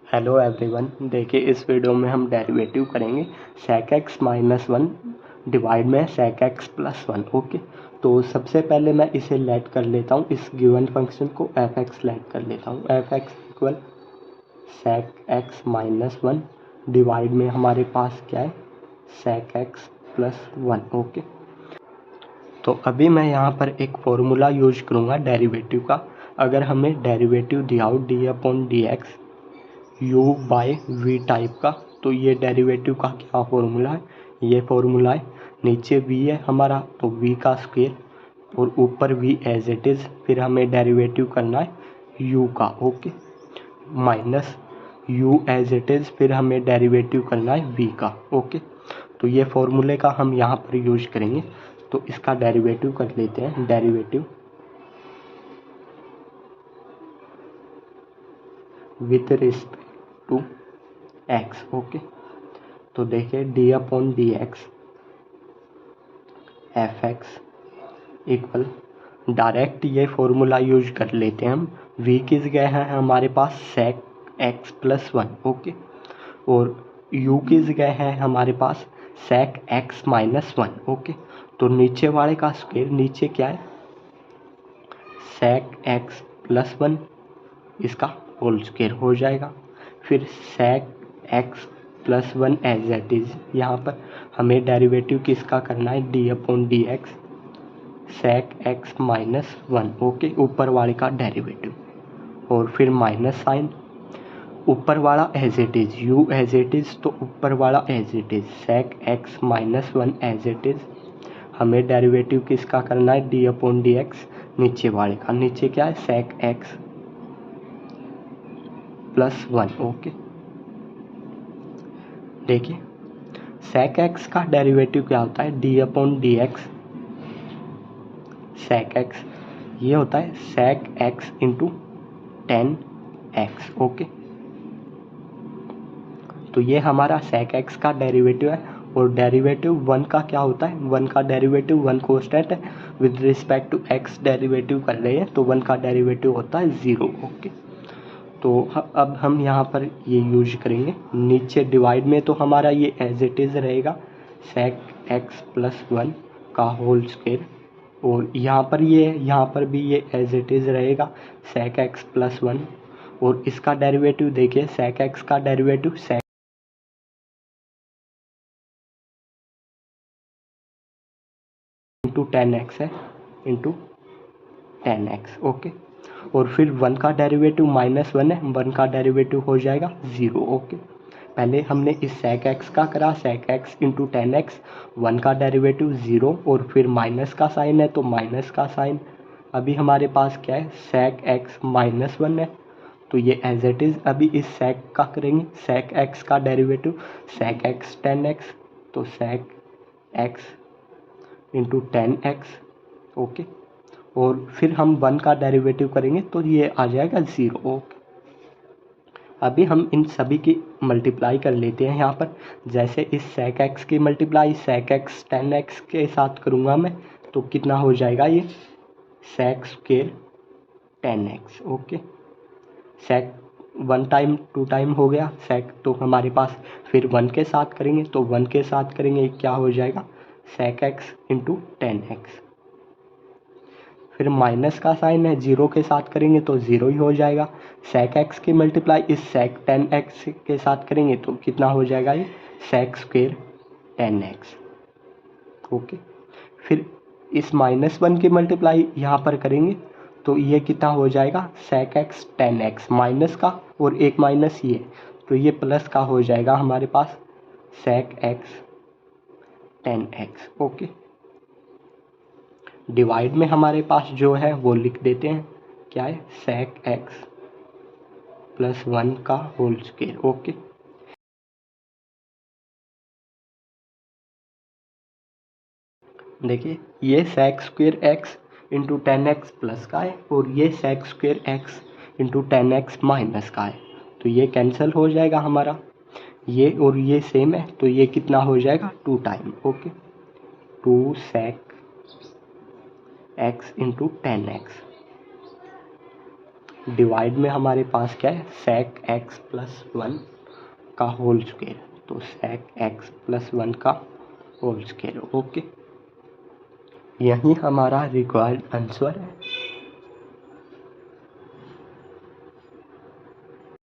Hello everyone, देखिए इस video में हम डेरिवेटिव करेंगे sec x minus one divide में sec x plus one. Okay, तो सबसे पहले मैं इसे लेट कर लेता हूँ, इस गिवन फंक्शन को f(x) लेट कर लेता हूँ। f(x) equal sec x minus one divide में हमारे पास क्या है sec x plus one. Okay, तो अभी मैं यहाँ पर एक फॉर्मूला यूज करूँगा डेरिवेटिव का। अगर हमें डेरिवेटिव दिया हो d upon d x u by v type का, तो ये डेरिवेटिव का क्या फॉर्मूला है, ये फॉर्मूला है। नीचे v है हमारा, तो v का स्क्वायर और ऊपर v एज इट इज़। फिर हमें डेरिवेटिव करना है u का। Okay, minus u as it is, फिर हमें डेरिवेटिव करना है v का। ओके, तो ये फॉर्मूले का हम यहाँ पर यूज करेंगे। तो इसका डेरिवेटिव कर लेते हैं, derivative with respect to x। Okay, तो देखिए d upon d x f x equal, direct ये फॉर्मूला यूज कर लेते हैं हम। v किस गए हैं हमारे पास sec x plus one. Okay, और u किस गए हैं हमारे पास sec x minus one. Okay, तो नीचे वाले का स्क्वायर, नीचे क्या है sec x प्लस वन, इसका होल स्क्वायर हो जाएगा। फिर sec x plus one as it is, यहाँ पर हमें डेरिवेटिव किसका करना है d upon d x sec x minus one. Okay, ऊपर वाले का डेरिवेटिव, और फिर माइनस साइन, ऊपर वाला as it is, u as it is, तो ऊपर वाला as it is sec x minus one as it is. हमें डेरिवेटिव किसका करना है डी अपॉन डी एक्स नीचे वाले का, नीचे क्या है sec x plus one. Okay, देखिए sec x का डेरिवेटिव क्या होता है d upon d x sec x, ये होता है sec x into tan x. Okay, तो ये हमारा sec x का डेरिवेटिव है। और डेरिवेटिव वन का क्या होता है, वन का डेरिवेटिव वन कांस्टेंट है, with respect to x derivative कर रहे हैं, तो वन का डेरिवेटिव होता है ज़ीरो। ओके, तो अब हम यहाँ पर ये यूज करेंगे। नीचे डिवाइड में तो हमारा ये एज इट इज़ रहेगा sec x प्लस वन का होल स्क्वायर, और यहाँ पर भी ये एज इट इज़ रहेगा sec x प्लस वन। और इसका डेरिवेटिव देखिए, sec x का derivative sec into tan x है, इंटू टेन एक्स। ओके, और फिर वन का डेरिवेटिव माइनस वन है, वन का डेरिवेटिव हो जाएगा ज़ीरो। ओके, पहले हमने इस sec x का करा, sec x into tan x, one का डेरिवेटिव ज़ीरो, और फिर माइनस का साइन है तो माइनस का साइन। अभी हमारे पास क्या है sec x माइनस वन है, तो ये एज इट इज़। अभी इस sec का करेंगे, sec x का derivative sec x ten x, तो sec x into tan x. Okay, और फिर हम वन का डेरिवेटिव करेंगे तो ये आ जाएगा ज़ीरो। ओके, अभी हम इन सभी की मल्टीप्लाई कर लेते हैं यहाँ पर। जैसे इस sec x की multiply sec x ten x के साथ करूँगा मैं, तो कितना हो जाएगा ये sec square tan x. Okay, sec one time two time हो गया sec, तो हमारे पास फिर वन के साथ करेंगे, तो वन के साथ करेंगे क्या हो जाएगा sec x into tan x. फिर माइनस का साइन है, जीरो के साथ करेंगे तो ज़ीरो ही हो जाएगा। sec x की मल्टीप्लाई इस sec टेन एक्स के साथ करेंगे तो कितना हो जाएगा ये sec square tan x. Okay, फिर इस माइनस वन की मल्टीप्लाई यहाँ पर करेंगे तो ये कितना हो जाएगा sec x ten x, minus का और एक माइनस ये, तो ये प्लस का हो जाएगा हमारे पास sec x ten x. Okay, divide में हमारे पास जो है वो लिख देते हैं, क्या है sec x प्लस वन का होल स्क्वायर। ओके, देखिए ये sec square x into tan x plus का है, और ये sec square x into tan x minus का है, तो ये कैंसिल हो जाएगा हमारा। ये और ये सेम है, तो ये कितना हो जाएगा two time. Okay, two sec x into tan x. Divide में हमारे पास क्या है, sec x प्लस 1 का होल स्क्वायर, तो sec x प्लस 1 का होल स्क्वायर। ओके, यही हमारा रिक्वायर्ड आंसर है।